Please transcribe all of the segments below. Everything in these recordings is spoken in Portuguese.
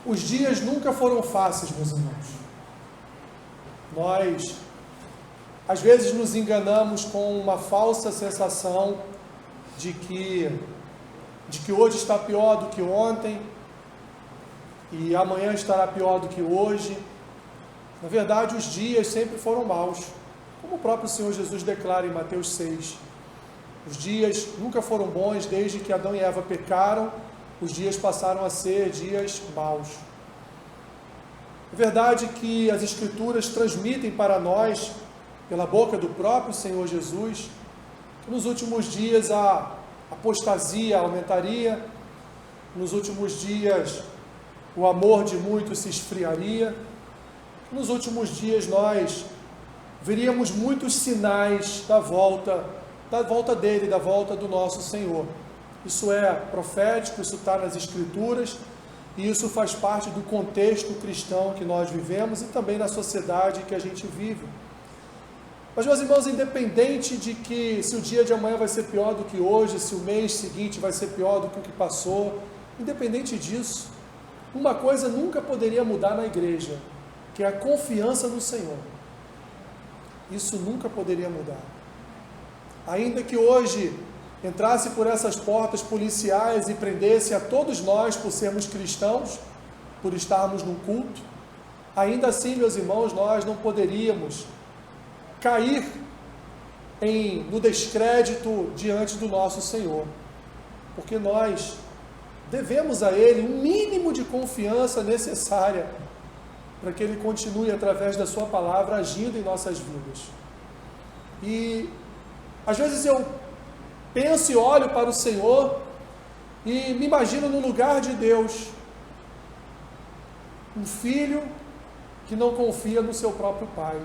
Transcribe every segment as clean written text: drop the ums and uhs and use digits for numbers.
Os dias nunca foram fáceis, meus irmãos. Nós, às vezes, nos enganamos com uma falsa sensação de que hoje está pior do que ontem e amanhã estará pior do que hoje. Na verdade, os dias sempre foram maus, como o próprio Senhor Jesus declara em Mateus 6. Os dias nunca foram bons desde que Adão e Eva pecaram. Os dias passaram a ser dias maus. É verdade que as Escrituras transmitem para nós, pela boca do próprio Senhor Jesus, que nos últimos dias a apostasia aumentaria, nos últimos dias o amor de muitos se esfriaria, nos últimos dias nós veríamos muitos sinais da volta dele, da volta do nosso Senhor. Isso é profético, isso está nas Escrituras, e isso faz parte do contexto cristão que nós vivemos e também na sociedade que a gente vive. Mas, meus irmãos, independente de que se o dia de amanhã vai ser pior do que hoje, se o mês seguinte vai ser pior do que o que passou, independente disso, uma coisa nunca poderia mudar na igreja, que é a confiança no Senhor. Isso nunca poderia mudar. Ainda que hoje entrasse por essas portas policiais e prendesse a todos nós por sermos cristãos, por estarmos num culto, ainda assim, meus irmãos, nós não poderíamos cair no descrédito diante do nosso Senhor, porque nós devemos a Ele um mínimo de confiança necessária para que Ele continue através da sua palavra agindo em nossas vidas. E às vezes eu penso e olho para o Senhor e me imagino no lugar de Deus, um filho que não confia no seu próprio pai,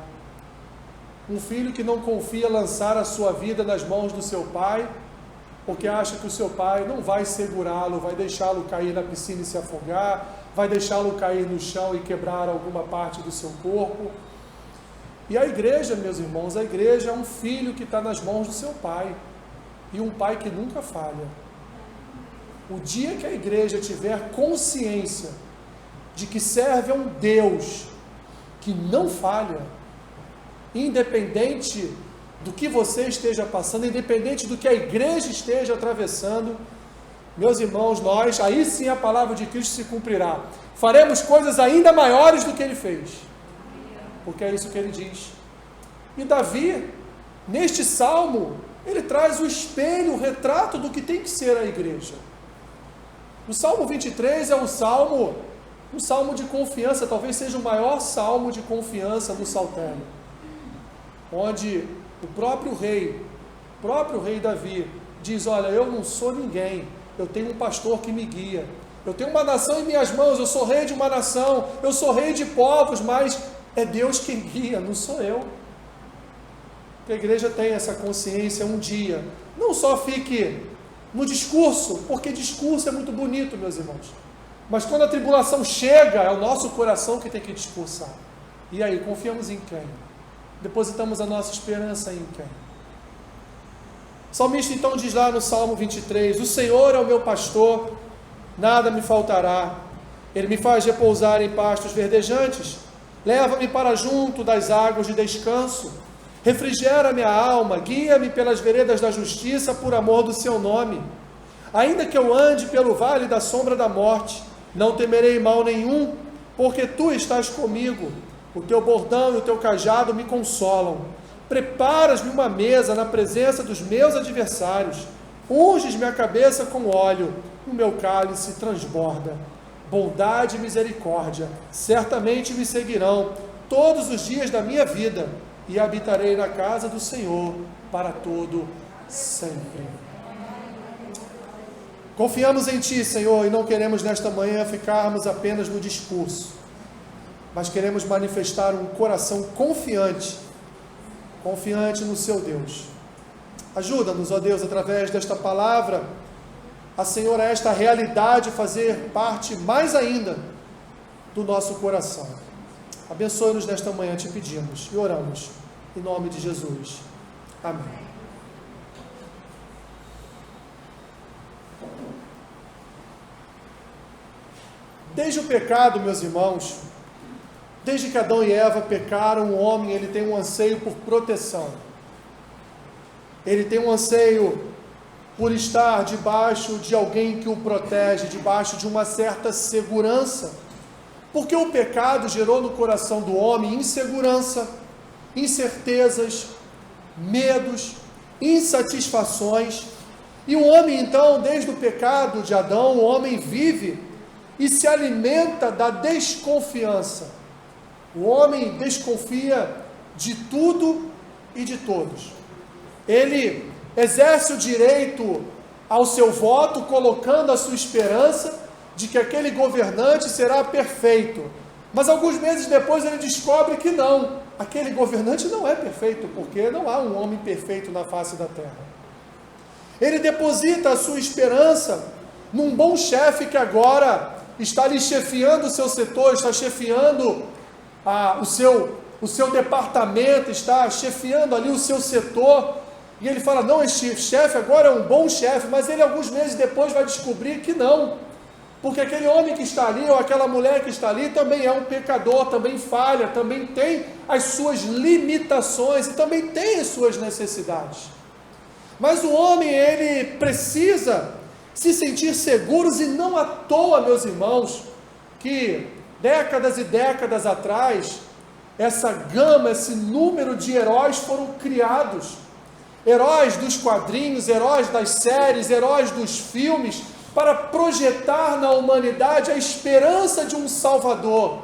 um filho que não confia lançar a sua vida nas mãos do seu pai, porque acha que o seu pai não vai segurá-lo, vai deixá-lo cair na piscina e se afogar, vai deixá-lo cair no chão e quebrar alguma parte do seu corpo. E a igreja, meus irmãos, a igreja é um filho que está nas mãos do seu pai, e um pai que nunca falha. O dia que a igreja tiver consciência de que serve a um Deus que não falha, independente do que você esteja passando, independente do que a igreja esteja atravessando, meus irmãos, nós, aí sim a palavra de Cristo se cumprirá. Faremos coisas ainda maiores do que Ele fez, porque é isso que Ele diz. E Davi, neste salmo, ele traz o espelho, o retrato do que tem que ser a igreja. O Salmo 23 é um salmo de confiança, talvez seja o maior salmo de confiança do saltério, onde o próprio rei Davi diz: olha, eu não sou ninguém, eu tenho um pastor que me guia, eu tenho uma nação em minhas mãos, eu sou rei de uma nação, eu sou rei de povos, mas é Deus quem guia, não sou eu. Que a igreja tenha essa consciência um dia, não só fique no discurso, porque discurso é muito bonito, meus irmãos, mas quando a tribulação chega, é o nosso coração que tem que discursar. E aí, confiamos em quem? Depositamos a nossa esperança em quem? O salmista então diz lá no Salmo 23, o Senhor é o meu pastor, nada me faltará, Ele me faz repousar em pastos verdejantes, leva-me para junto das águas de descanso, refrigera minha alma, guia-me pelas veredas da justiça por amor do seu nome. Ainda que eu ande pelo vale da sombra da morte, não temerei mal nenhum, porque tu estás comigo, o teu bordão e o teu cajado me consolam. Preparas-me uma mesa na presença dos meus adversários, unges-me a cabeça com óleo, o meu cálice transborda. Bondade e misericórdia certamente me seguirão todos os dias da minha vida, e habitarei na casa do Senhor para todo sempre. Confiamos em Ti, Senhor, e não queremos nesta manhã ficarmos apenas no discurso, mas queremos manifestar um coração confiante no Seu Deus. Ajuda-nos, ó Deus, através desta palavra, a Senhor, a esta realidade fazer parte mais ainda do nosso coração. Abençoe-nos nesta manhã, te pedimos e oramos, em nome de Jesus. Amém. Desde o pecado, meus irmãos, desde que Adão e Eva pecaram, o homem ele tem um anseio por proteção. Ele tem um anseio por estar debaixo de alguém que o protege, debaixo de uma certa segurança. Porque o pecado gerou no coração do homem insegurança, incertezas, medos, insatisfações. E o homem então, desde o pecado de Adão, o homem vive e se alimenta da desconfiança. O homem desconfia de tudo e de todos. Ele exerce o direito ao seu voto, colocando a sua esperança de que aquele governante será perfeito. Mas alguns meses depois ele descobre que não, aquele governante não é perfeito, porque não há um homem perfeito na face da terra. Ele deposita a sua esperança num bom chefe que agora está ali chefiando o seu setor, está chefiando o seu departamento, está chefiando ali o seu setor. E ele fala, não, este chefe agora é um bom chefe, mas ele alguns meses depois vai descobrir que não, porque aquele homem que está ali, ou aquela mulher que está ali, também é um pecador, também falha, também tem as suas limitações, e também tem as suas necessidades. Mas o homem, ele precisa se sentir seguros, e não à toa, meus irmãos, que décadas e décadas atrás, essa gama, esse número de heróis foram criados. Heróis dos quadrinhos, heróis das séries, heróis dos filmes, para projetar na humanidade a esperança de um Salvador.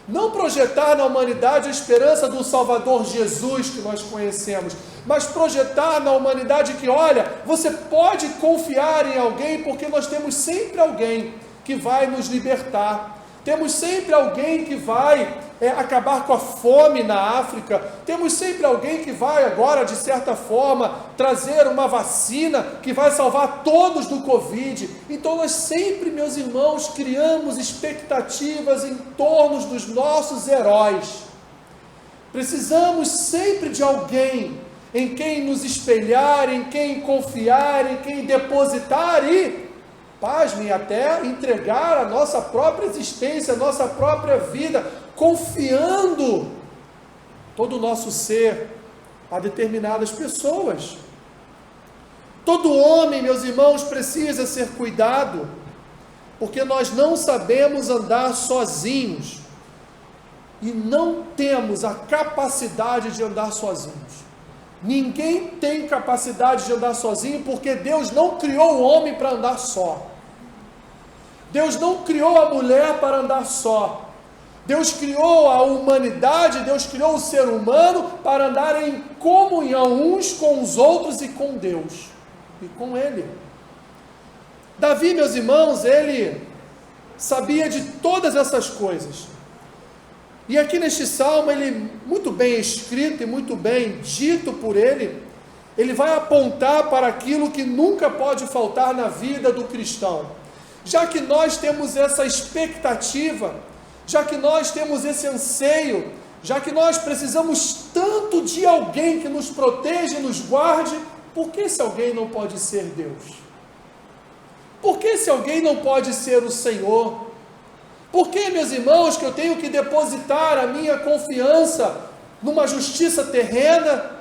Não projetar na humanidade a esperança do Salvador Jesus que nós conhecemos, mas projetar na humanidade que, olha, você pode confiar em alguém, porque nós temos sempre alguém que vai nos libertar. Temos sempre alguém que vai acabar com a fome na África. Temos sempre alguém que vai agora, de certa forma, trazer uma vacina que vai salvar todos do Covid. Então nós sempre, meus irmãos, criamos expectativas em torno dos nossos heróis. Precisamos sempre de alguém em quem nos espelhar, em quem confiar, em quem depositar e, pasmem, até entregar a nossa própria existência, a nossa própria vida, confiando todo o nosso ser a determinadas pessoas. Todo homem, meus irmãos, precisa ser cuidado, porque nós não sabemos andar sozinhos e não temos a capacidade de andar sozinhos. Ninguém tem capacidade de andar sozinho, porque Deus não criou o homem para andar só. Deus não criou a mulher para andar só. Deus criou a humanidade, Deus criou o ser humano para andar em comunhão uns com os outros e com Deus e com Ele. Davi, meus irmãos, ele sabia de todas essas coisas. E aqui neste salmo, ele, muito bem escrito e muito bem dito por ele vai apontar para aquilo que nunca pode faltar na vida do cristão. Já que nós temos essa expectativa, já que nós temos esse anseio, já que nós precisamos tanto de alguém que nos proteja e nos guarde, por que esse alguém não pode ser Deus? Por que esse alguém não pode ser o Senhor? Por que, meus irmãos, que eu tenho que depositar a minha confiança numa justiça terrena,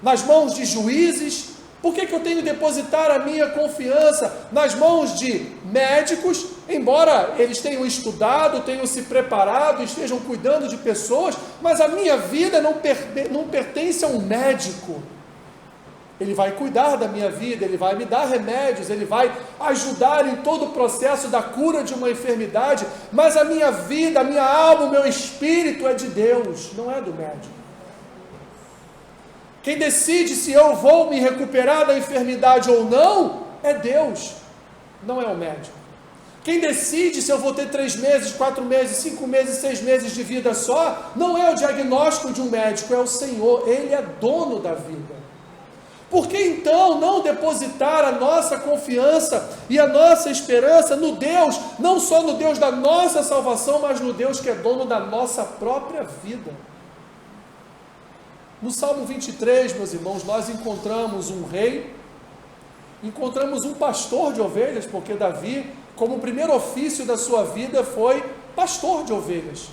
nas mãos de juízes? Por que eu tenho que depositar a minha confiança nas mãos de médicos, embora eles tenham estudado, tenham se preparado, estejam cuidando de pessoas, mas a minha vida não pertence a um médico. Ele vai cuidar da minha vida, ele vai me dar remédios, ele vai ajudar em todo o processo da cura de uma enfermidade, mas a minha vida, a minha alma, o meu espírito é de Deus, não é do médico. Quem decide se eu vou me recuperar da enfermidade ou não, é Deus, não é o médico. Quem decide se eu vou ter 3 meses, 4 meses, 5 meses, 6 meses de vida só, não é o diagnóstico de um médico, é o Senhor, Ele é dono da vida. Por que então não depositar a nossa confiança e a nossa esperança no Deus, não só no Deus da nossa salvação, mas no Deus que é dono da nossa própria vida? No Salmo 23, meus irmãos, nós encontramos um rei, encontramos um pastor de ovelhas, porque Davi como o primeiro ofício da sua vida foi pastor de ovelhas.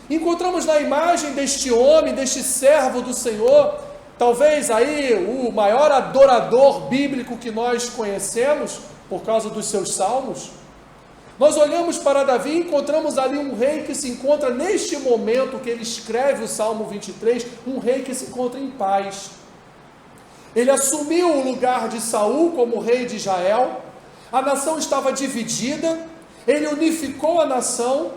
Encontramos na imagem deste homem, deste servo do Senhor, talvez aí o maior adorador bíblico que nós conhecemos, por causa dos seus salmos. Nós olhamos para Davi e encontramos ali um rei que se encontra neste momento que ele escreve o Salmo 23, um rei que se encontra em paz. Ele assumiu o lugar de Saul como rei de Israel, a nação estava dividida, ele unificou a nação,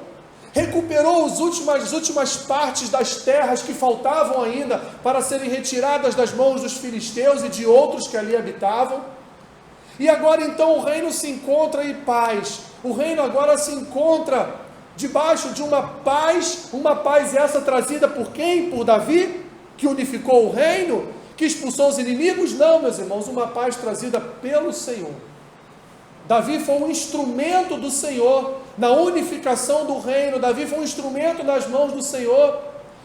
recuperou as últimas partes das terras que faltavam ainda para serem retiradas das mãos dos filisteus e de outros que ali habitavam. E agora então o reino se encontra em paz. O reino agora se encontra debaixo de uma paz essa trazida por quem? Por Davi, que unificou o reino, que expulsou os inimigos? Não, meus irmãos, uma paz trazida pelo Senhor. Davi foi um instrumento do Senhor na unificação do reino. Davi foi um instrumento nas mãos do Senhor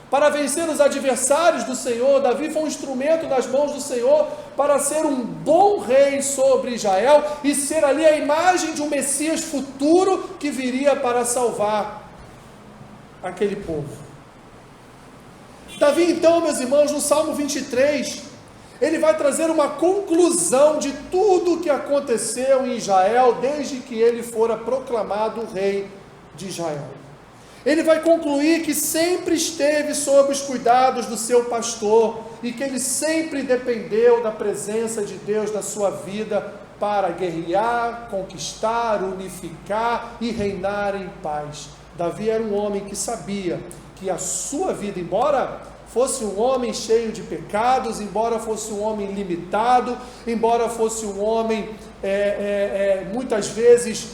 para vencer os adversários do Senhor. Davi foi um instrumento nas mãos do Senhor para ser um bom rei sobre Israel e ser ali a imagem de um Messias futuro que viria para salvar aquele povo. Davi então, meus irmãos, no Salmo 23, ele vai trazer uma conclusão de tudo o que aconteceu em Israel desde que ele fora proclamado rei de Israel. Ele vai concluir que sempre esteve sob os cuidados do seu pastor e que ele sempre dependeu da presença de Deus na sua vida para guerrear, conquistar, unificar e reinar em paz. Davi era um homem que sabia que a sua vida, embora fosse um homem cheio de pecados, embora fosse um homem limitado, embora fosse um homem muitas vezes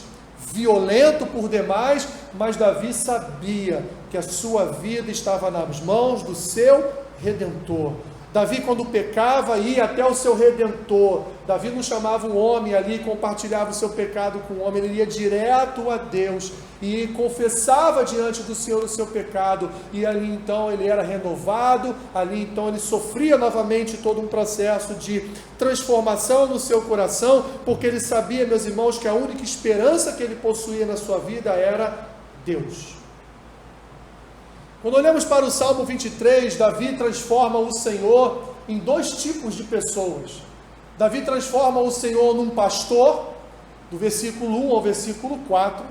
violento por demais, mas Davi sabia que a sua vida estava nas mãos do seu Redentor. Davi, quando pecava, ia até o seu Redentor. Davi não chamava um homem ali, compartilhava o seu pecado com o homem, ele ia direto a Deus e confessava diante do Senhor o seu pecado, e ali então ele era renovado, ali então ele sofria novamente todo um processo de transformação no seu coração, porque ele sabia, meus irmãos, que a única esperança que ele possuía na sua vida era Deus. Quando olhamos para o Salmo 23, Davi transforma o Senhor em dois tipos de pessoas. Davi transforma o Senhor num pastor, do versículo 1 ao versículo 4.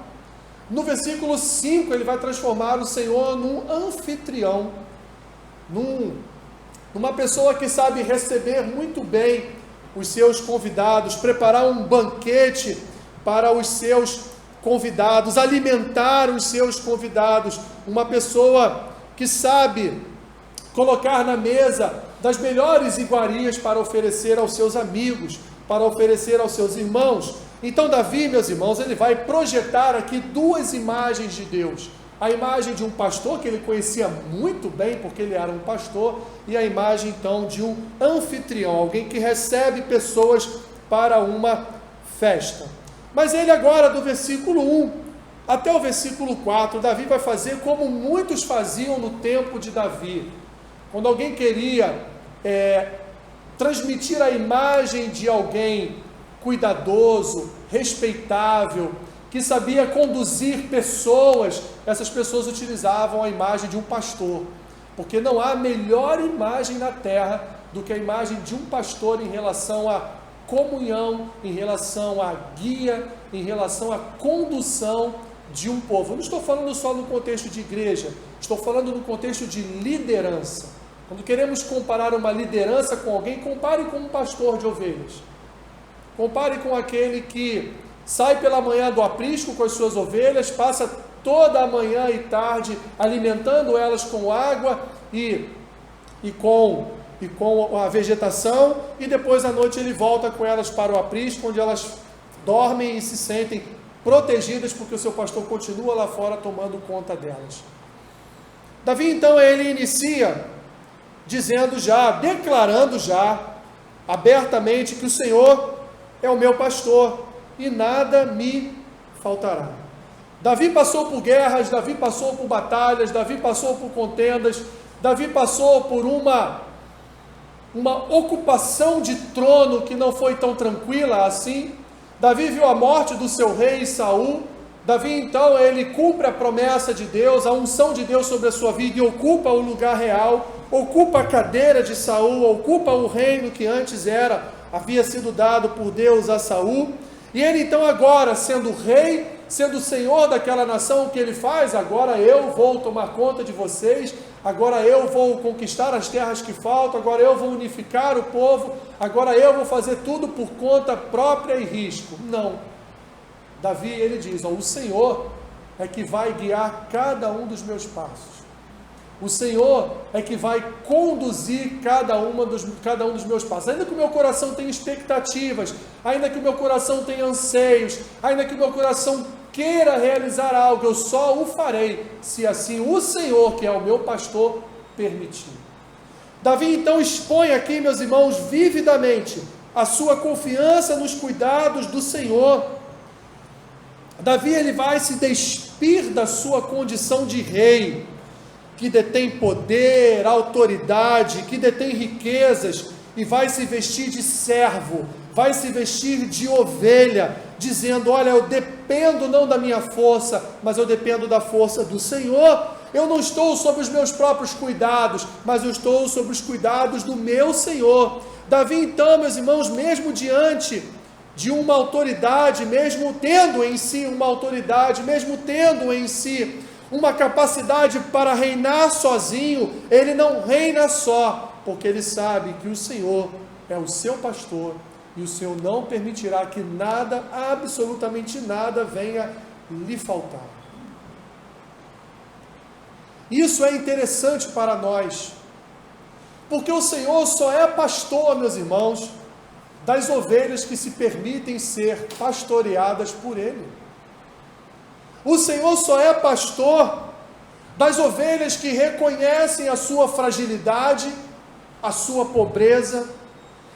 No versículo 5, ele vai transformar o Senhor num anfitrião, numa pessoa que sabe receber muito bem os seus convidados, preparar um banquete para os seus convidados, alimentar os seus convidados, uma pessoa que sabe colocar na mesa das melhores iguarias para oferecer aos seus amigos, para oferecer aos seus irmãos. Então Davi, meus irmãos, ele vai projetar aqui duas imagens de Deus. A imagem de um pastor, que ele conhecia muito bem, porque ele era um pastor, e a imagem então de um anfitrião, alguém que recebe pessoas para uma festa. Mas ele agora, do versículo 1 até o versículo 4, Davi vai fazer como muitos faziam no tempo de Davi. Quando alguém queria transmitir a imagem de alguém cuidadoso, respeitável, que sabia conduzir pessoas, essas pessoas utilizavam a imagem de um pastor, porque não há melhor imagem na terra do que a imagem de um pastor em relação a comunhão, em relação à guia, em relação à condução de um povo. Eu não estou falando só no contexto de igreja, estou falando no contexto de liderança. Quando queremos comparar uma liderança com alguém, compare com um pastor de ovelhas. Compare com aquele que sai pela manhã do aprisco com as suas ovelhas, passa toda a manhã e tarde alimentando elas com água e com a vegetação, e depois à noite ele volta com elas para o aprisco, onde elas dormem e se sentem protegidas, porque o seu pastor continua lá fora tomando conta delas. Davi então ele inicia declarando abertamente que o Senhor é o meu pastor e nada me faltará. Davi passou por guerras, Davi passou por batalhas, Davi passou por contendas, Davi passou por uma ocupação de trono que não foi tão tranquila assim. Davi viu a morte do seu rei Saul. Davi então ele cumpre a promessa de Deus, a unção de Deus sobre a sua vida, e ocupa o lugar real, ocupa a cadeira de Saul, ocupa o reino que antes havia sido dado por Deus a Saul. E ele então agora, sendo rei, sendo o senhor daquela nação, o que ele faz? Agora eu vou tomar conta de vocês, agora eu vou conquistar as terras que faltam, agora eu vou unificar o povo, agora eu vou fazer tudo por conta própria e risco. Não. Davi, ele diz, o Senhor é que vai guiar cada um dos meus passos. O Senhor é que vai conduzir cada um dos meus passos. Ainda que o meu coração tenha expectativas, ainda que o meu coração tenha anseios, ainda que o meu coração queira realizar algo, eu só o farei, se assim o Senhor, que é o meu pastor, permitir. Davi então expõe aqui, meus irmãos, vividamente, a sua confiança nos cuidados do Senhor. Davi, ele vai se despir da sua condição de rei, que detém poder, autoridade, que detém riquezas, e vai se vestir de servo, vai se vestir de ovelha, dizendo, olha, eu dependo não da minha força, mas eu dependo da força do Senhor. Eu não estou sob os meus próprios cuidados, mas eu estou sob os cuidados do meu Senhor. Davi então, meus irmãos, mesmo diante de uma autoridade, mesmo tendo em si uma autoridade, mesmo tendo em si uma capacidade para reinar sozinho, ele não reina só, porque ele sabe que o Senhor é o seu pastor, e o Senhor não permitirá que nada, absolutamente nada, venha lhe faltar. Isso é interessante para nós, porque o Senhor só é pastor, meus irmãos, das ovelhas que se permitem ser pastoreadas por Ele. O Senhor só é pastor das ovelhas que reconhecem a sua fragilidade, a sua pobreza,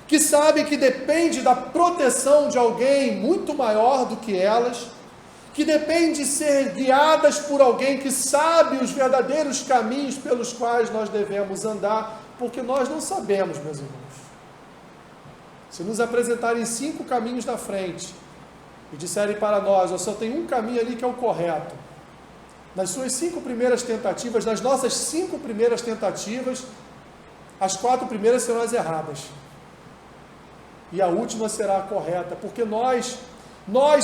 que sabem que depende da proteção de alguém muito maior do que elas, que depende de ser guiadas por alguém que sabe os verdadeiros caminhos pelos quais nós devemos andar, porque nós não sabemos, meus irmãos. Se nos apresentarem 5 caminhos na frente, e disserem para nós, só tem um caminho ali que é o correto, nas suas 5 primeiras tentativas, nas nossas 5 primeiras tentativas, as 4 primeiras serão as erradas, e a última será a correta, porque nós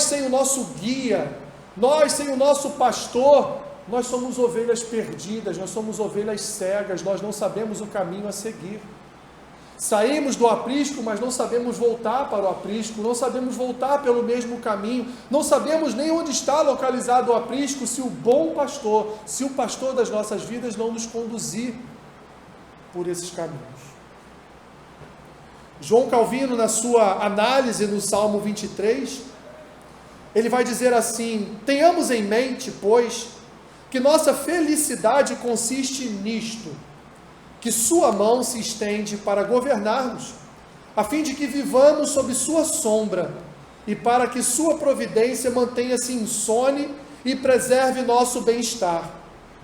sem o nosso guia, nós sem o nosso pastor, nós somos ovelhas perdidas, nós somos ovelhas cegas, nós não sabemos o caminho a seguir. Saímos do aprisco, mas não sabemos voltar para o aprisco, não sabemos voltar pelo mesmo caminho, não sabemos nem onde está localizado o aprisco, se o bom pastor, se o pastor das nossas vidas não nos conduzir por esses caminhos. João Calvino, na sua análise no Salmo 23, ele vai dizer assim, tenhamos em mente, pois, que nossa felicidade consiste nisto, que sua mão se estende para governar-nos, a fim de que vivamos sob sua sombra, e para que sua providência mantenha-se insone e preserve nosso bem-estar.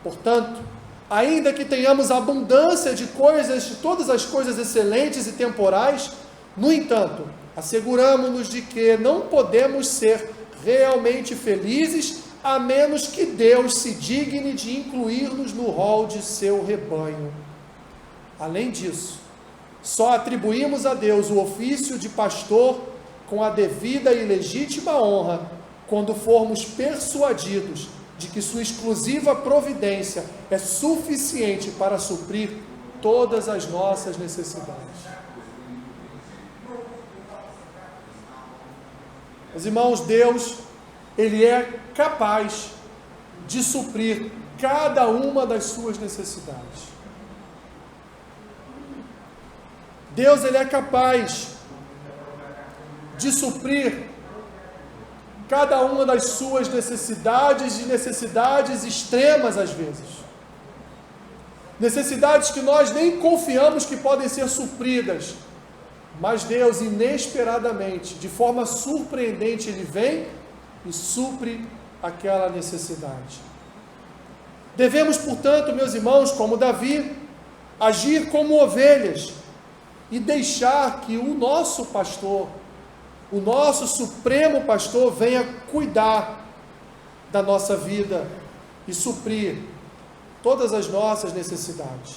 Portanto, ainda que tenhamos abundância de coisas, de todas as coisas excelentes e temporais, no entanto, asseguramo-nos de que não podemos ser realmente felizes, a menos que Deus se digne de incluir-nos no rol de seu rebanho. Além disso, só atribuímos a Deus o ofício de pastor com a devida e legítima honra, quando formos persuadidos de que sua exclusiva providência é suficiente para suprir todas as nossas necessidades. Meus irmãos, Deus, Ele é capaz de suprir cada uma das suas necessidades. Deus, Ele é capaz de suprir cada uma das suas necessidades, de necessidades extremas às vezes. Necessidades que nós nem confiamos que podem ser supridas, mas Deus, inesperadamente, de forma surpreendente, Ele vem e supre aquela necessidade. Devemos, portanto, meus irmãos, como Davi, agir como ovelhas, e deixar que o nosso pastor, o nosso supremo pastor, venha cuidar da nossa vida e suprir todas as nossas necessidades.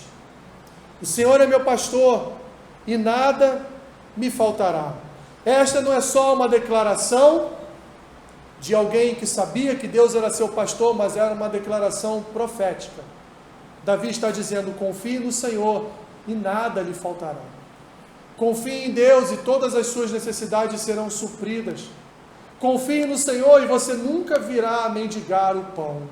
O Senhor é meu pastor e nada me faltará. Esta não é só uma declaração de alguém que sabia que Deus era seu pastor, mas era uma declaração profética. Davi está dizendo: confie no Senhor e nada lhe faltará. Confie em Deus e todas as suas necessidades serão supridas. Confie no Senhor e você nunca virá a mendigar o pão.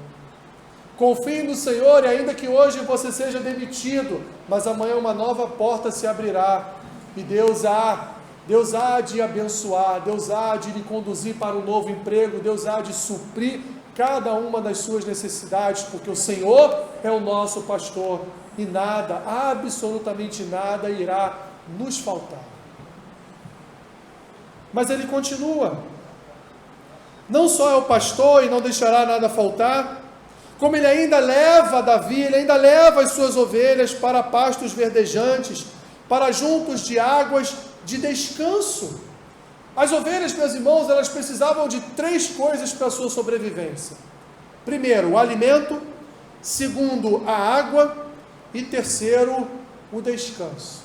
Confie no Senhor e ainda que hoje você seja demitido, mas amanhã uma nova porta se abrirá e Deus há de abençoar, Deus há de lhe conduzir para um novo emprego, Deus há de suprir cada uma das suas necessidades, porque o Senhor é o nosso pastor e nada, absolutamente nada irá nos faltar. Mas ele continua: não só é o pastor e não deixará nada faltar, como ele ainda leva Davi, ele ainda leva as suas ovelhas para pastos verdejantes, para juntos de águas de descanso. As ovelhas, meus irmãos, elas precisavam de 3 coisas para a sua sobrevivência. Primeiro, o alimento. Segundo, a água. E terceiro, o descanso.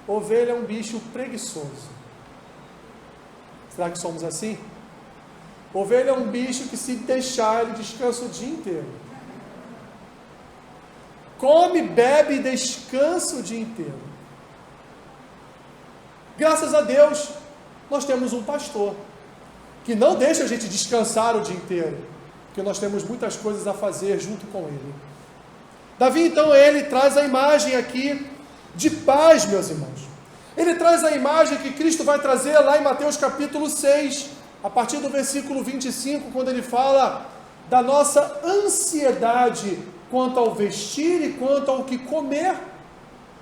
Ovelha é um bicho preguiçoso. Será que somos assim? Ovelha é um bicho que, se deixar, ele descansa o dia inteiro. Come, bebe e descansa o dia inteiro. Graças a Deus, nós temos um pastor que não deixa a gente descansar o dia inteiro, porque nós temos muitas coisas a fazer junto com ele. Davi, então, ele traz a imagem aqui de paz, meus irmãos. Ele traz a imagem que Cristo vai trazer lá em Mateus capítulo 6, a partir do versículo 25, quando ele fala da nossa ansiedade quanto ao vestir e quanto ao que comer.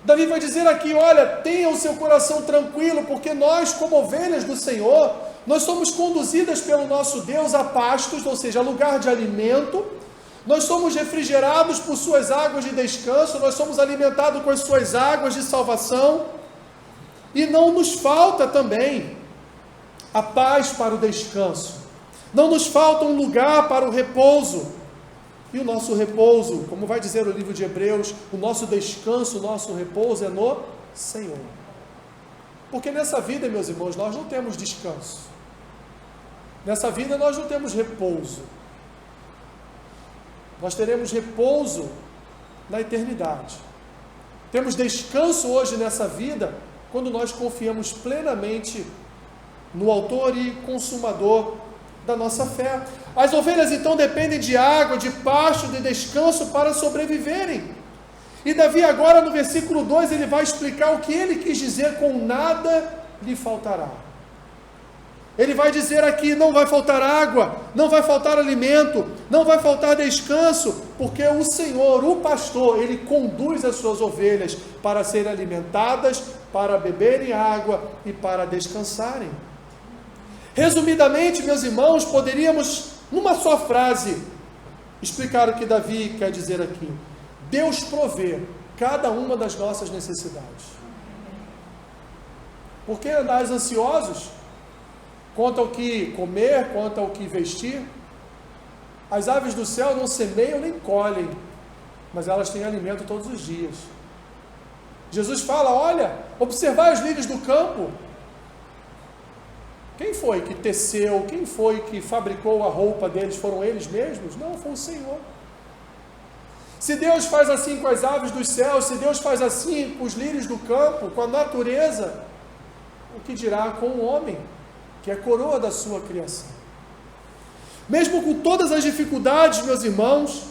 Davi vai dizer aqui: olha, tenha o seu coração tranquilo, porque nós, como ovelhas do Senhor, nós somos conduzidas pelo nosso Deus a pastos, ou seja, a lugar de alimento. Nós somos refrigerados por suas águas de descanso, nós somos alimentados com as suas águas de salvação, e não nos falta também a paz para o descanso, não nos falta um lugar para o repouso. E o nosso repouso, como vai dizer o livro de Hebreus, o nosso descanso, o nosso repouso é no Senhor. Porque nessa vida, meus irmãos, nós não temos descanso. Nessa vida nós não temos repouso. Nós teremos repouso na eternidade. Temos descanso hoje nessa vida, quando nós confiamos plenamente no autor e consumador da nossa fé. As ovelhas então dependem de água, de pasto, de descanso para sobreviverem. E Davi agora no versículo 2 ele vai explicar o que ele quis dizer com nada lhe faltará. Ele vai dizer aqui: não vai faltar água, não vai faltar alimento, não vai faltar descanso, porque o Senhor, o pastor, ele conduz as suas ovelhas para serem alimentadas, para beberem água e para descansarem. Resumidamente, meus irmãos, poderíamos, numa só frase, explicar o que Davi quer dizer aqui: Deus provê cada uma das nossas necessidades. Por que andais ansiosos quanto ao que comer, quanto ao que vestir? As aves do céu não semeiam nem colhem, mas elas têm alimento todos os dias. Jesus fala: olha, observai os lírios do campo. Quem foi que teceu, quem foi que fabricou a roupa deles? Foram eles mesmos? Não, foi o Senhor. Se Deus faz assim com as aves dos céus, se Deus faz assim com os lírios do campo, com a natureza, o que dirá com o homem, que é a coroa da sua criação? Mesmo com todas as dificuldades, meus irmãos,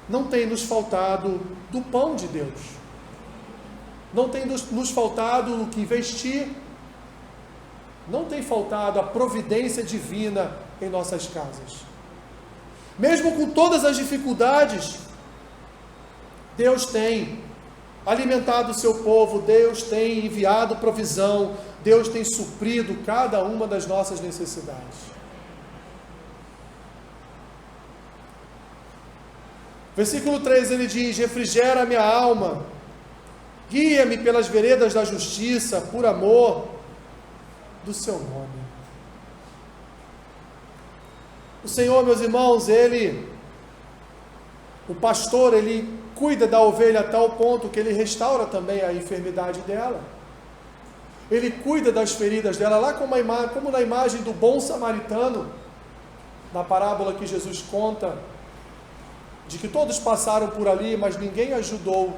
não tem nos faltado do pão de Deus, não tem nos faltado o que vestir, não tem faltado a providência divina em nossas casas. Mesmo com todas as dificuldades, Deus tem alimentado o seu povo, Deus tem enviado provisão, Deus tem suprido cada uma das nossas necessidades. Versículo 3 ele diz: refrigera minha alma, guia-me pelas veredas da justiça, por amor do seu nome. O Senhor, meus irmãos, o pastor, ele cuida da ovelha a tal ponto que ele restaura também a enfermidade dela. Ele cuida das feridas dela, lá como na imagem do bom samaritano, na parábola que Jesus conta, de que todos passaram por ali, mas ninguém ajudou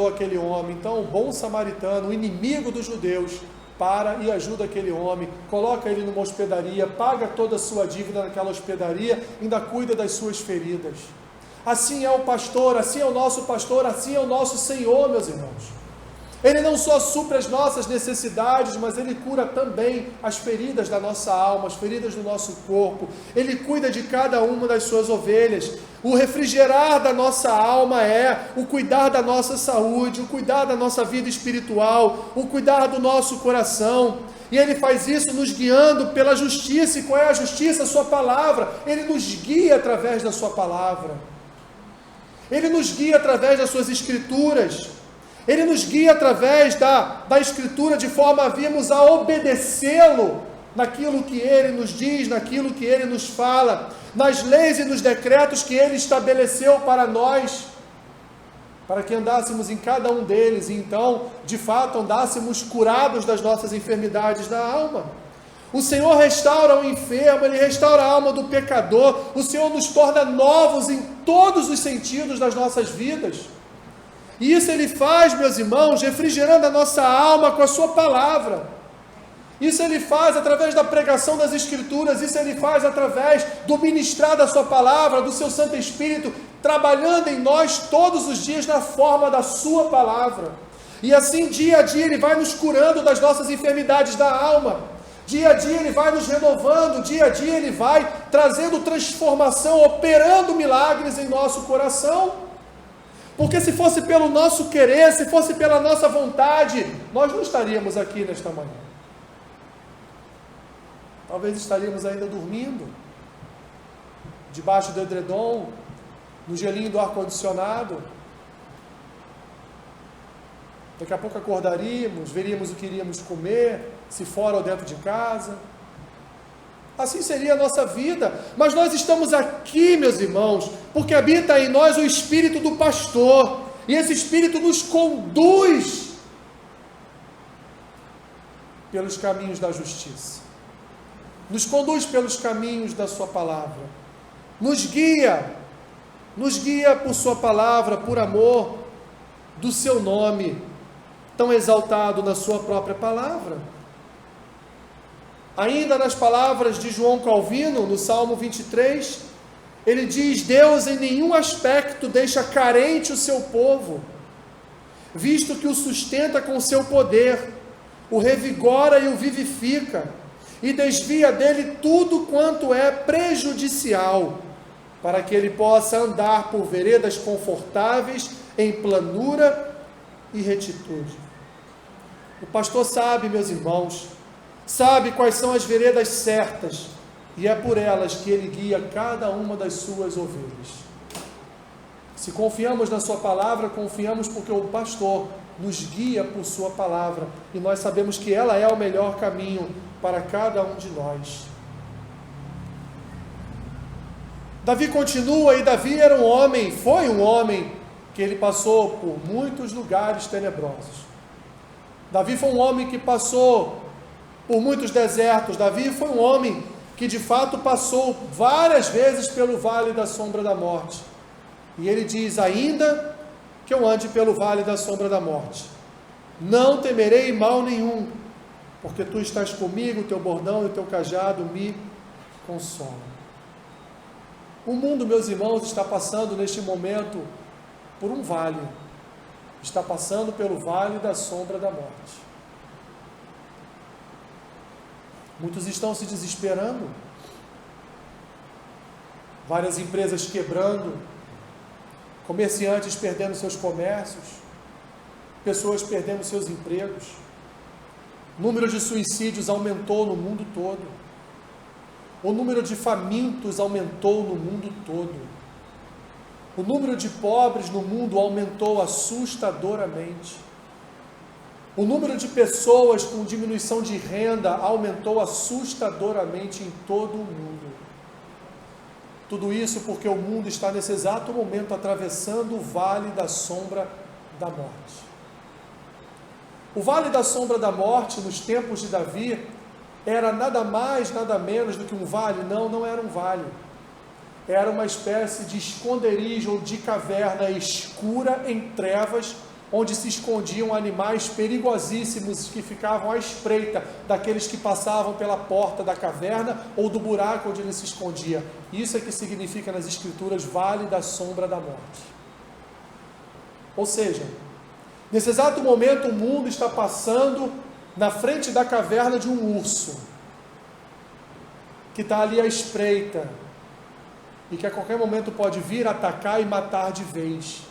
aquele homem. Então o bom samaritano, o inimigo dos judeus, para e ajuda aquele homem, coloca ele numa hospedaria, paga toda a sua dívida naquela hospedaria, ainda cuida das suas feridas. Assim é o pastor, assim é o nosso pastor, assim é o nosso Senhor, meus irmãos. Ele não só supre as nossas necessidades, mas Ele cura também as feridas da nossa alma, as feridas do nosso corpo. Ele cuida de cada uma das suas ovelhas. O refrigerar da nossa alma é o cuidar da nossa saúde, o cuidar da nossa vida espiritual, o cuidar do nosso coração. E Ele faz isso nos guiando pela justiça. E qual é a justiça? A sua palavra. Ele nos guia através da sua palavra. Ele nos guia através das suas escrituras. Ele nos guia através da Escritura, de forma a virmos a obedecê-lo naquilo que Ele nos diz, naquilo que Ele nos fala, nas leis e nos decretos que Ele estabeleceu para nós, para que andássemos em cada um deles, e então, de fato, andássemos curados das nossas enfermidades da alma. O Senhor restaura o enfermo, Ele restaura a alma do pecador, o Senhor nos torna novos em todos os sentidos das nossas vidas. E isso Ele faz, meus irmãos, refrigerando a nossa alma com a sua palavra. Isso Ele faz através da pregação das Escrituras, isso Ele faz através do ministrar da sua palavra, do seu Santo Espírito, trabalhando em nós todos os dias na forma da sua palavra. E assim, dia a dia, Ele vai nos curando das nossas enfermidades da alma. Dia a dia Ele vai nos renovando, dia a dia Ele vai trazendo transformação, operando milagres em nosso coração. Porque se fosse pelo nosso querer, se fosse pela nossa vontade, nós não estaríamos aqui nesta manhã. Talvez estaríamos ainda dormindo, debaixo do edredom, no gelinho do ar-condicionado. Daqui a pouco acordaríamos, veríamos o que iríamos comer, se fora ou dentro de casa. Assim seria a nossa vida, mas nós estamos aqui, meus irmãos, porque habita em nós o Espírito do pastor, e esse Espírito nos conduz pelos caminhos da justiça, nos conduz pelos caminhos da sua palavra, nos guia por sua palavra, por amor do seu nome, tão exaltado na sua própria palavra. Ainda nas palavras de João Calvino, no Salmo 23, ele diz: Deus em nenhum aspecto deixa carente o seu povo, visto que o sustenta com seu poder, o revigora e o vivifica, e desvia dele tudo quanto é prejudicial, para que ele possa andar por veredas confortáveis, em planura e retitude. O pastor sabe, meus irmãos, sabe quais são as veredas certas, e é por elas que ele guia cada uma das suas ovelhas. Se confiamos na sua palavra, confiamos porque o pastor nos guia por sua palavra, e nós sabemos que ela é o melhor caminho para cada um de nós. Davi continua, e Davi era um homem, foi um homem que ele passou por muitos lugares tenebrosos. Davi foi um homem que passou por muitos desertos. Davi foi um homem que de fato passou várias vezes pelo vale da sombra da morte. E ele diz: ainda que eu ande pelo vale da sombra da morte, não temerei mal nenhum, porque tu estás comigo, o teu bordão e o teu cajado me consolam. O mundo, meus irmãos, está passando neste momento por um vale, está passando pelo vale da sombra da morte. Muitos estão se desesperando, várias empresas quebrando, comerciantes perdendo seus comércios, pessoas perdendo seus empregos. O número de suicídios aumentou no mundo todo, o número de famintos aumentou no mundo todo, o número de pobres no mundo aumentou assustadoramente. O número de pessoas com diminuição de renda aumentou assustadoramente em todo o mundo. Tudo isso porque o mundo está nesse exato momento atravessando o vale da sombra da morte. O vale da sombra da morte, nos tempos de Davi, era nada mais, nada menos do que um vale? Não, não era um vale. Era uma espécie de esconderijo ou de caverna escura em trevas, onde se escondiam animais perigosíssimos que ficavam à espreita daqueles que passavam pela porta da caverna ou do buraco onde ele se escondia. Isso é que significa nas Escrituras vale da sombra da morte. Ou seja, nesse exato momento o mundo está passando na frente da caverna de um urso, que está ali à espreita, e que a qualquer momento pode vir atacar e matar de vez.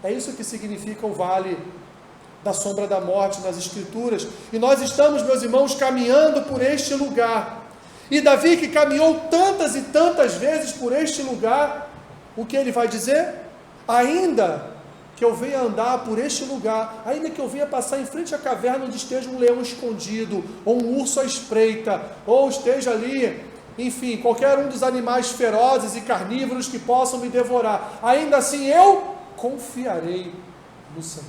É isso que significa o vale da sombra da morte nas Escrituras. E nós estamos, meus irmãos, caminhando por este lugar. E Davi, que caminhou tantas e tantas vezes por este lugar, o que ele vai dizer? Ainda que eu venha andar por este lugar, ainda que eu venha passar em frente à caverna onde esteja um leão escondido, ou um urso à espreita, ou esteja ali, enfim, qualquer um dos animais ferozes e carnívoros que possam me devorar, ainda assim eu confiarei no Senhor.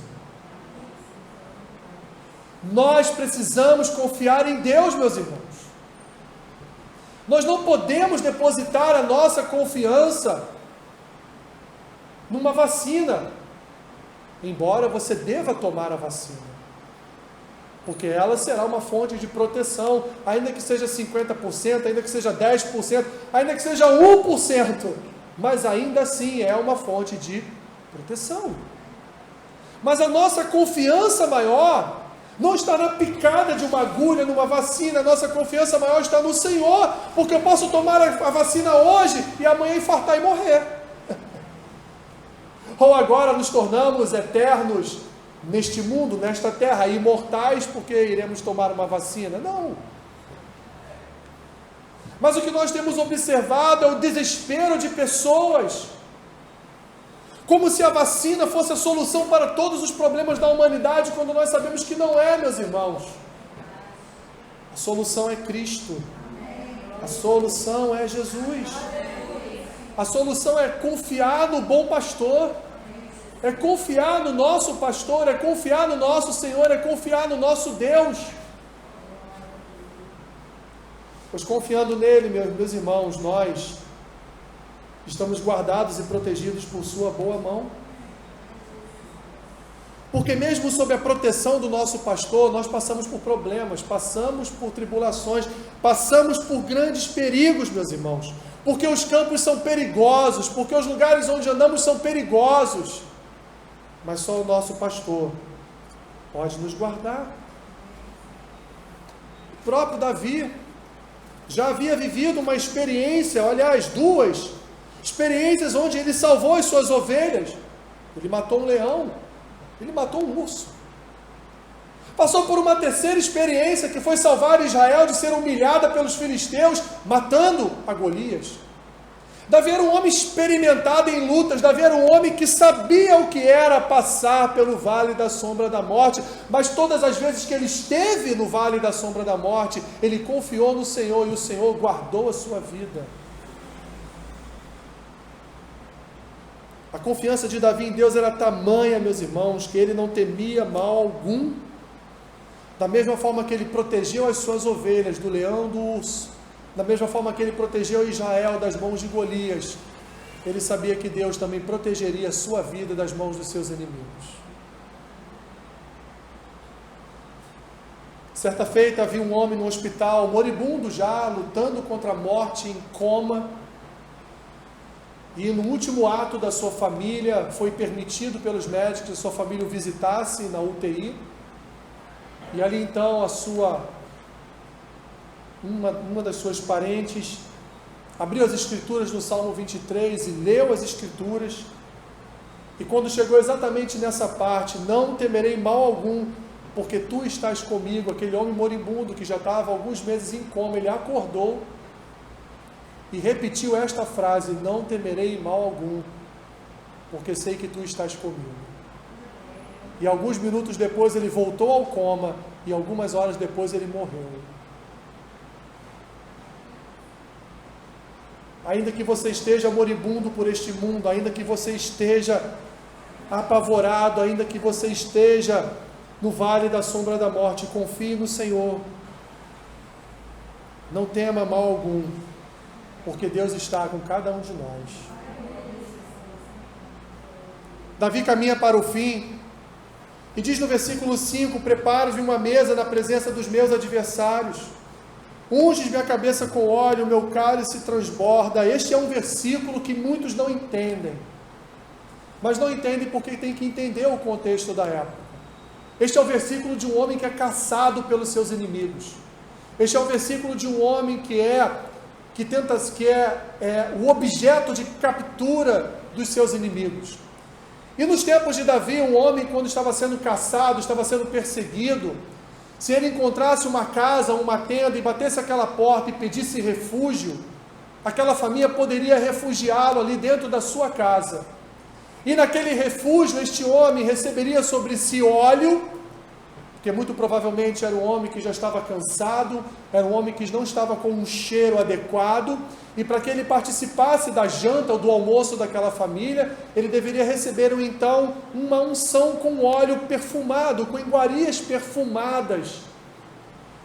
Nós precisamos confiar em Deus, meus irmãos. Nós não podemos depositar a nossa confiança numa vacina, embora você deva tomar a vacina, porque ela será uma fonte de proteção, ainda que seja 50%, ainda que seja 10%, ainda que seja 1%, mas ainda assim é uma fonte de proteção. Mas a nossa confiança maior não está na picada de uma agulha, numa vacina. A nossa confiança maior está no Senhor, porque eu posso tomar a vacina hoje e amanhã infartar e morrer. Ou agora nos tornamos eternos neste mundo, nesta terra, imortais porque iremos tomar uma vacina. Não. Mas o que nós temos observado é o desespero de pessoas, como se a vacina fosse a solução para todos os problemas da humanidade, quando nós sabemos que não é, meus irmãos. A solução é Cristo. A solução é Jesus. A solução é confiar no bom pastor, é confiar no nosso pastor, é confiar no nosso Senhor, é confiar no nosso Deus. Pois confiando nele, meus irmãos, nós estamos guardados e protegidos por sua boa mão. Porque mesmo sob a proteção do nosso pastor, nós passamos por problemas, passamos por tribulações, passamos por grandes perigos, meus irmãos. Porque os campos são perigosos, porque os lugares onde andamos são perigosos. Mas só o nosso pastor pode nos guardar. O próprio Davi já havia vivido uma experiência, aliás, duas experiências onde ele salvou as suas ovelhas. Ele matou um leão, ele matou um urso. Passou por uma terceira experiência, que foi salvar Israel de ser humilhada pelos filisteus, matando a Golias. Davi era um homem experimentado em lutas, Davi era um homem que sabia o que era passar pelo vale da sombra da morte, mas todas as vezes que ele esteve no vale da sombra da morte, ele confiou no Senhor, e o Senhor guardou a sua vida. A confiança de Davi em Deus era tamanha, meus irmãos, que ele não temia mal algum. Da mesma forma que ele protegeu as suas ovelhas do leão, do urso, da mesma forma que ele protegeu Israel das mãos de Golias, ele sabia que Deus também protegeria a sua vida das mãos dos seus inimigos. Certa feita havia um homem no hospital, moribundo já, lutando contra a morte, em coma, e no último ato da sua família, foi permitido pelos médicos que a sua família o visitasse na UTI, e ali então uma das suas parentes abriu as Escrituras no Salmo 23 e leu as Escrituras, e quando chegou exatamente nessa parte, não temerei mal algum, porque tu estás comigo, aquele homem moribundo que já estava alguns meses em coma, ele acordou e repetiu esta frase: não temerei mal algum, porque sei que tu estás comigo. e alguns minutos depois ele voltou ao coma, e algumas horas depois ele morreu. Ainda que você esteja moribundo por este mundo, ainda que você esteja apavorado, ainda que você esteja no vale da sombra da morte, confie no Senhor. Não tema mal algum, porque Deus está com cada um de nós. Davi caminha para o fim, e diz no versículo 5, preparo-me uma mesa na presença dos meus adversários, unges minha cabeça com óleo, o meu cálice transborda. Este é um versículo que muitos não entendem, mas não entendem porque tem que entender o contexto da época. Este é o versículo de um homem que é caçado pelos seus inimigos. Este é o versículo de um homem que é o objeto de captura dos seus inimigos. E nos tempos de Davi, um homem, quando estava sendo caçado, estava sendo perseguido, se ele encontrasse uma casa, uma tenda, e batesse aquela porta e pedisse refúgio, aquela família poderia refugiá-lo ali dentro da sua casa. E naquele refúgio, este homem receberia sobre si óleo, porque muito provavelmente era um homem que já estava cansado, era um homem que não estava com um cheiro adequado, e para que ele participasse da janta ou do almoço daquela família, ele deveria receber então uma unção com óleo perfumado, com iguarias perfumadas.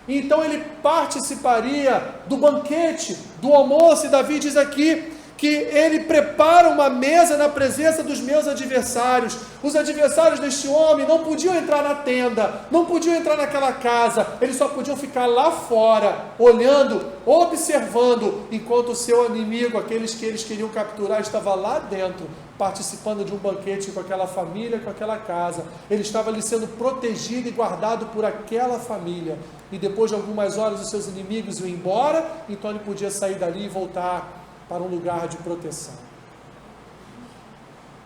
Então ele participaria do banquete, do almoço, e Davi diz aqui que ele prepara uma mesa na presença dos meus adversários. Os adversários deste homem não podiam entrar na tenda, não podiam entrar naquela casa, eles só podiam ficar lá fora, olhando, observando, enquanto o seu inimigo, aqueles que eles queriam capturar, estava lá dentro, participando de um banquete com aquela família, com aquela casa. Ele estava ali sendo protegido e guardado por aquela família, e depois de algumas horas os seus inimigos iam embora, então ele podia sair dali e voltar para um lugar de proteção.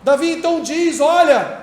Davi então diz: olha,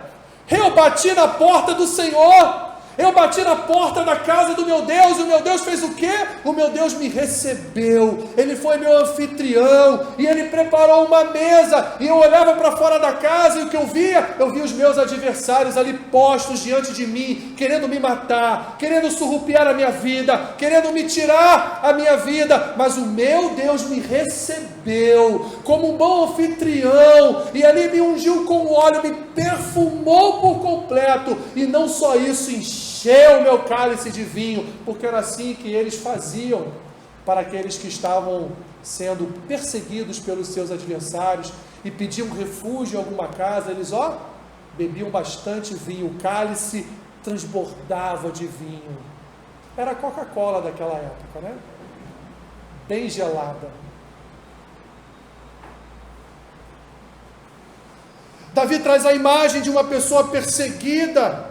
eu bati na porta do Senhor, eu bati na porta da casa do meu Deus, e o meu Deus fez o quê? O meu Deus me recebeu, Ele foi meu anfitrião, e Ele preparou uma mesa, e eu olhava para fora da casa, e o que eu via os meus adversários ali postos diante de mim, querendo me matar, querendo surrupiar a minha vida, querendo me tirar a minha vida, mas o meu Deus me recebeu, como um bom anfitrião, e ali me ungiu com óleo, me perfumou por completo, e não só isso, encheu o meu cálice de vinho, porque era assim que eles faziam para aqueles que estavam sendo perseguidos pelos seus adversários e pediam refúgio em alguma casa. Eles bebiam bastante vinho, o cálice transbordava de vinho. Era a Coca-Cola daquela época, né? Bem gelada. Davi traz a imagem de uma pessoa perseguida.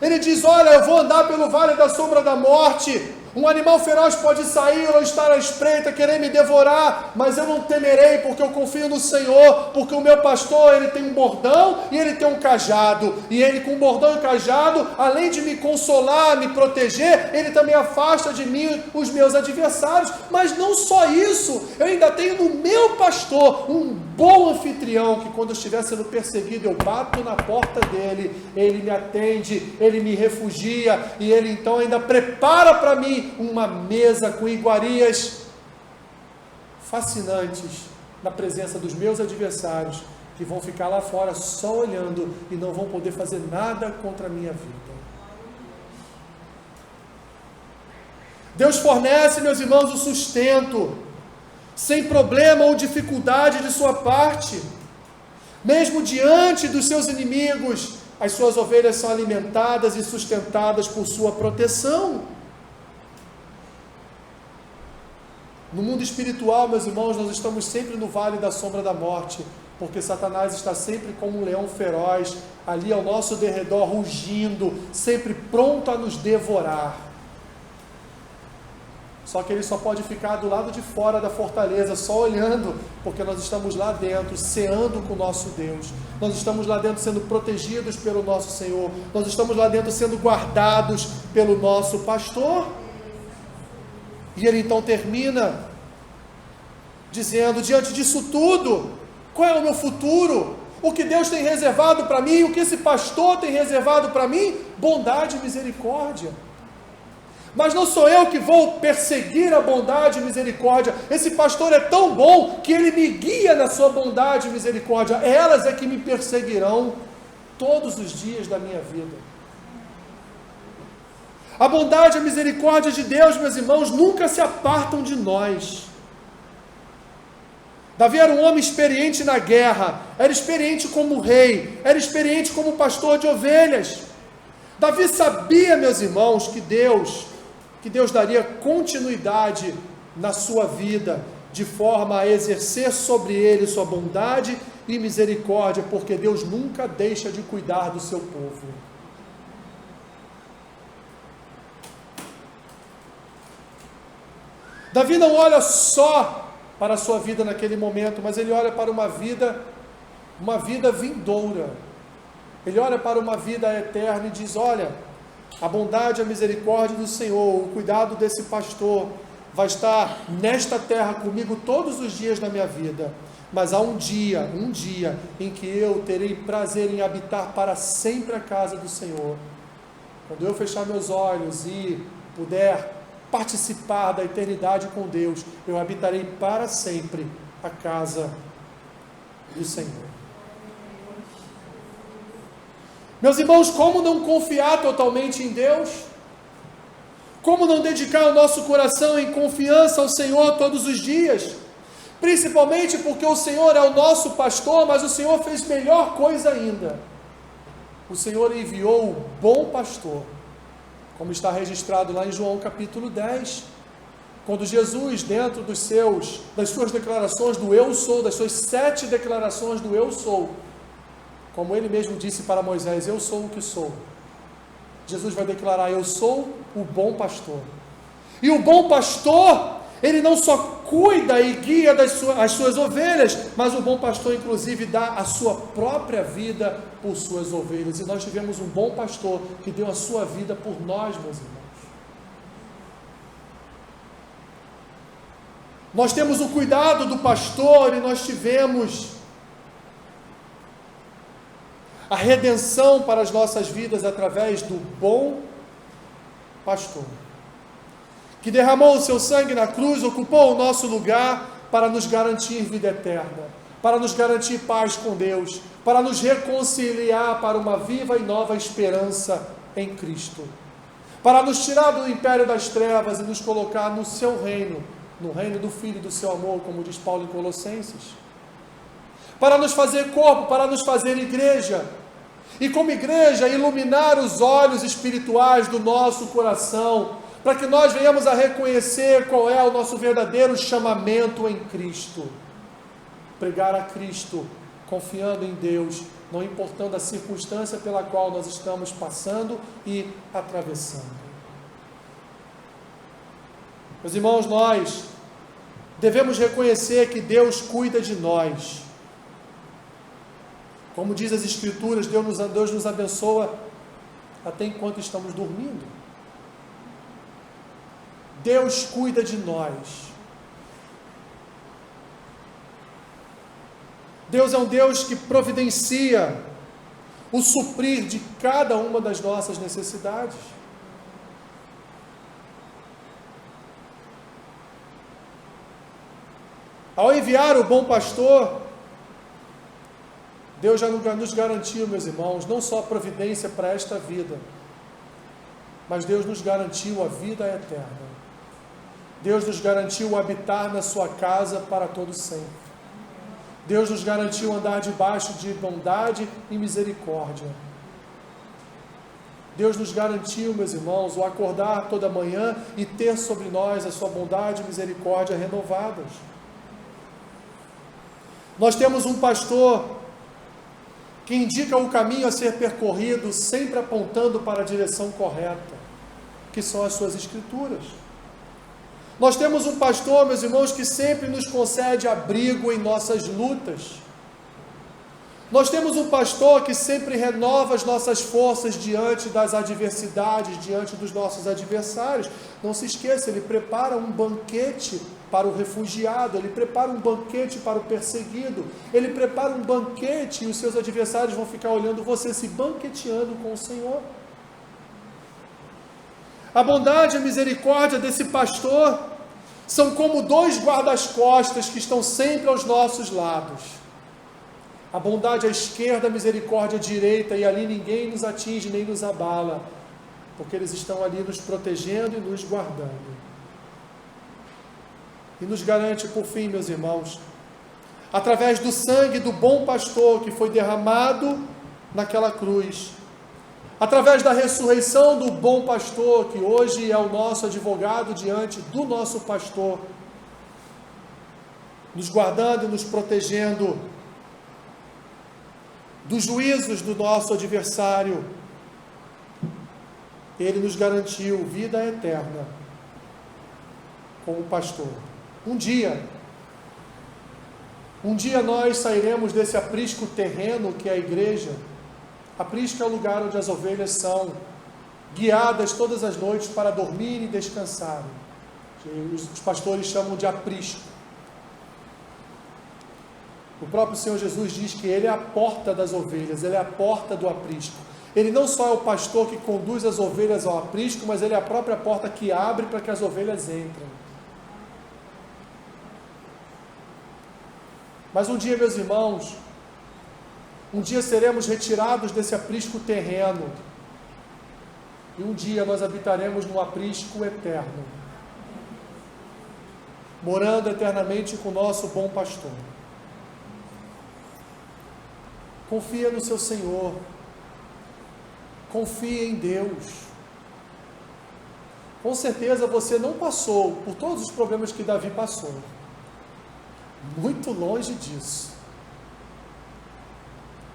Ele diz: olha, eu vou andar pelo vale da sombra da morte, um animal feroz pode sair ou estar à espreita, querer me devorar, mas eu não temerei, porque eu confio no Senhor, porque o meu pastor, ele tem um bordão e ele tem um cajado, e ele com o bordão e cajado, além de me consolar, me proteger, ele também afasta de mim os meus adversários. Mas não só isso, eu ainda tenho no meu pastor um bom anfitrião, que quando eu estiver sendo perseguido, eu bato na porta dele, ele me atende, ele me refugia, e ele então ainda prepara para mim uma mesa com iguarias fascinantes na presença dos meus adversários, que vão ficar lá fora só olhando e não vão poder fazer nada contra a minha vida. Deus fornece, meus irmãos, o sustento, sem problema ou dificuldade de sua parte. Mesmo diante dos seus inimigos, as suas ovelhas são alimentadas e sustentadas por sua proteção. No mundo espiritual, meus irmãos, nós estamos sempre no vale da sombra da morte, porque Satanás está sempre como um leão feroz, ali ao nosso derredor, rugindo, sempre pronto a nos devorar. Só que ele só pode ficar do lado de fora da fortaleza, só olhando, porque nós estamos lá dentro, ceando com o nosso Deus. Nós estamos lá dentro sendo protegidos pelo nosso Senhor. Nós estamos lá dentro sendo guardados pelo nosso pastor. E ele então termina dizendo: diante disso tudo, qual é o meu futuro? o que Deus tem reservado para mim, o que esse pastor tem reservado para mim, bondade e misericórdia. Mas não sou eu que vou perseguir a bondade e misericórdia. Esse pastor é tão bom que ele me guia na sua bondade e misericórdia. Elas é que me perseguirão todos os dias da minha vida. A bondade e a misericórdia de Deus, meus irmãos, nunca se apartam de nós. Davi era um homem experiente na guerra, era experiente como rei, era experiente como pastor de ovelhas. Davi sabia, meus irmãos, que Deus daria continuidade na sua vida, de forma a exercer sobre ele sua bondade e misericórdia, porque Deus nunca deixa de cuidar do seu povo. Davi não olha só para a sua vida naquele momento, mas ele olha para uma vida vindoura. Ele olha para uma vida eterna e diz: olha, a bondade e a misericórdia do Senhor, o cuidado desse pastor vai estar nesta terra comigo todos os dias da minha vida, mas há um dia em que eu terei prazer em habitar para sempre a casa do Senhor. Quando eu fechar meus olhos e puder participar da eternidade com Deus, eu habitarei para sempre a casa do Senhor. Meus irmãos, como não confiar totalmente em Deus? Como não dedicar o nosso coração em confiança ao Senhor todos os dias? Principalmente porque o Senhor é o nosso pastor, mas o Senhor fez melhor coisa ainda. O Senhor enviou o bom pastor, como está registrado lá em João capítulo 10, quando Jesus, dentro das suas declarações do eu sou, das suas 7 declarações do eu sou, como ele mesmo disse para Moisés: eu sou o que sou. Jesus vai declarar: eu sou o bom pastor. E o bom pastor, ele não só cuida e guia as suas ovelhas, mas o bom pastor inclusive dá a sua própria vida por suas ovelhas. E nós tivemos um bom pastor que deu a sua vida por nós, meus irmãos. Nós temos o cuidado do pastor e nós tivemos a redenção para as nossas vidas através do bom pastor, que derramou o seu sangue na cruz, ocupou o nosso lugar para nos garantir vida eterna, para nos garantir paz com Deus, para nos reconciliar para uma viva e nova esperança em Cristo, para nos tirar do império das trevas e nos colocar no seu reino, no reino do Filho e do seu amor, como diz Paulo em Colossenses, para nos fazer corpo, para nos fazer igreja, e como igreja iluminar os olhos espirituais do nosso coração, para que nós venhamos a reconhecer qual é o nosso verdadeiro chamamento em Cristo. Pregar a Cristo, confiando em Deus, não importando a circunstância pela qual nós estamos passando e atravessando. Meus irmãos, nós devemos reconhecer que Deus cuida de nós. Como diz as Escrituras, Deus nos abençoa até enquanto estamos dormindo. Deus cuida de nós. Deus é um Deus que providencia o suprir de cada uma das nossas necessidades. Ao enviar o bom pastor, Deus já nos garantiu, meus irmãos, não só a providência para esta vida, mas Deus nos garantiu a vida eterna. Deus nos garantiu habitar na sua casa para todo sempre. Deus nos garantiu andar debaixo de bondade e misericórdia. Deus nos garantiu, meus irmãos, o acordar toda manhã e ter sobre nós a sua bondade e misericórdia renovadas. Nós temos um pastor que indica o caminho a ser percorrido, sempre apontando para a direção correta, que são as suas Escrituras. Nós temos um pastor, meus irmãos, que sempre nos concede abrigo em nossas lutas. Nós temos um pastor que sempre renova as nossas forças diante das adversidades, diante dos nossos adversários. Não se esqueça, ele prepara um banquete para o refugiado, ele prepara um banquete para o perseguido, ele prepara um banquete e os seus adversários vão ficar olhando você se banqueteando com o Senhor. A bondade e a misericórdia desse pastor são como dois guarda-costas que estão sempre aos nossos lados. A bondade à esquerda, a misericórdia à direita, e ali ninguém nos atinge nem nos abala, porque eles estão ali nos protegendo e nos guardando. E nos garante, por fim, meus irmãos, através do sangue do bom pastor que foi derramado naquela cruz, através da ressurreição do bom pastor, que hoje é o nosso advogado diante do nosso pastor, nos guardando e nos protegendo dos juízos do nosso adversário, ele nos garantiu vida eterna como pastor. Um dia nós sairemos desse aprisco terreno que é a igreja. Aprisco é o lugar onde as ovelhas são guiadas todas as noites para dormir e descansar. Os pastores chamam de aprisco. O próprio Senhor Jesus diz que Ele é a porta das ovelhas, Ele é a porta do aprisco. Ele não só é o pastor que conduz as ovelhas ao aprisco, mas Ele é a própria porta que abre para que as ovelhas entrem. Mas um dia, meus irmãos, um dia seremos retirados desse aprisco terreno, e um dia nós habitaremos num aprisco eterno, morando eternamente com o nosso bom pastor. Confia no seu Senhor, confia em Deus. Com certeza você não passou por todos os problemas que Davi passou, muito longe disso,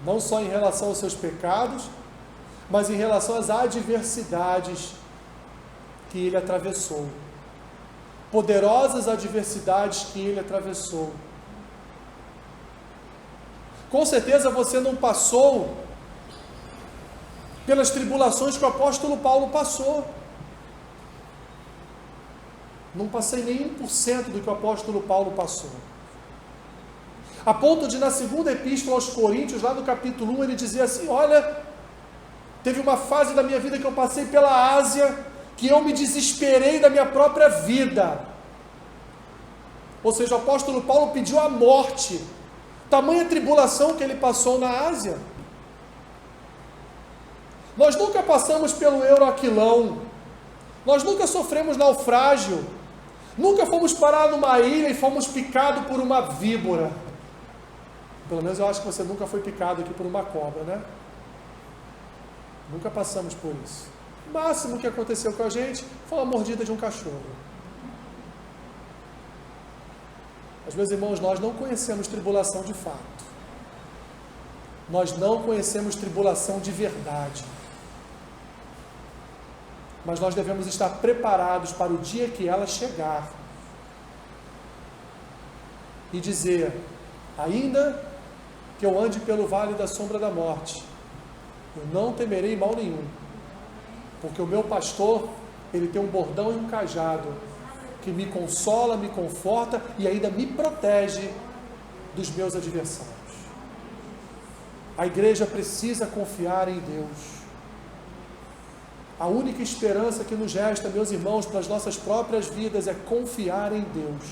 não só em relação aos seus pecados, mas em relação às adversidades que ele atravessou, poderosas adversidades que ele atravessou. Com certeza você não passou pelas tribulações que o apóstolo Paulo passou. Não passei nem 1% do que o apóstolo Paulo passou. A ponto de, na segunda epístola aos Coríntios, lá no capítulo 1, ele dizia assim: olha, teve uma fase da minha vida que eu passei pela Ásia, que eu me desesperei da minha própria vida. Ou seja, o apóstolo Paulo pediu a morte, tamanha tribulação que ele passou na Ásia. Nós nunca passamos pelo Euroaquilão, nós nunca sofremos naufrágio, nunca fomos parar numa ilha e fomos picados por uma víbora. Pelo menos eu acho que você nunca foi picado aqui por uma cobra, né? Nunca passamos por isso. O máximo que aconteceu com a gente foi uma mordida de um cachorro. Mas, meus irmãos, nós não conhecemos tribulação de fato. Nós não conhecemos tribulação de verdade. Mas nós devemos estar preparados para o dia que ela chegar. E dizer: ainda que eu ande pelo vale da sombra da morte, eu não temerei mal nenhum, porque o meu pastor, ele tem um bordão e um cajado, que me consola, me conforta e ainda me protege dos meus adversários. A igreja precisa confiar em Deus. A única esperança que nos resta, meus irmãos, para as nossas próprias vidas é confiar em Deus.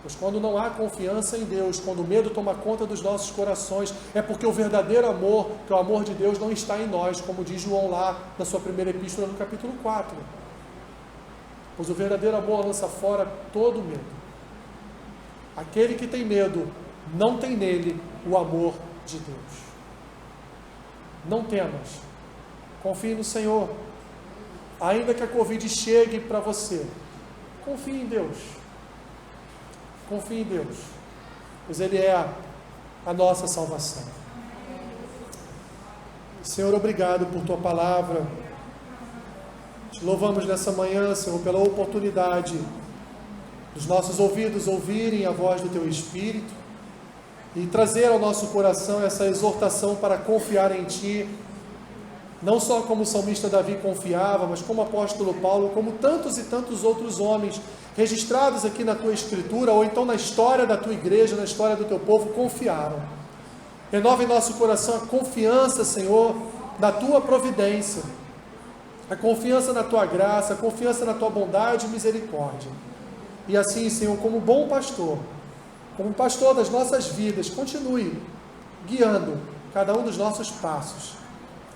Pois quando não há confiança em Deus, quando o medo toma conta dos nossos corações, é porque o verdadeiro amor, que é o amor de Deus, não está em nós, como diz João lá na sua primeira epístola no capítulo 4. Pois o verdadeiro amor lança fora todo medo. Aquele que tem medo, não tem nele o amor de Deus. Não temas, confie no Senhor. Ainda que a Covid chegue para você, confie em Deus. Confie em Deus, pois Ele é a nossa salvação. Senhor, obrigado por Tua palavra. Te louvamos nessa manhã, Senhor, pela oportunidade dos nossos ouvidos ouvirem a voz do Teu Espírito, e trazer ao nosso coração essa exortação para confiar em Ti, não só como o salmista Davi confiava, mas como o apóstolo Paulo, como tantos e tantos outros homens registrados aqui na Tua Escritura, ou então na história da Tua igreja, na história do Teu povo, confiaram. Renova em nosso coração a confiança, Senhor, na Tua providência, a confiança na Tua graça, a confiança na Tua bondade e misericórdia. E assim, Senhor, como bom pastor, como pastor das nossas vidas, continue guiando cada um dos nossos passos,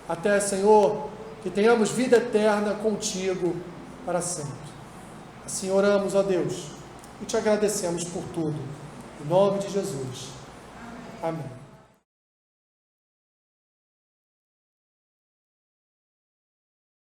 até, Senhor, que tenhamos vida eterna contigo para sempre. Assim oramos, ó Deus, e te agradecemos por tudo. Em nome de Jesus. Amém.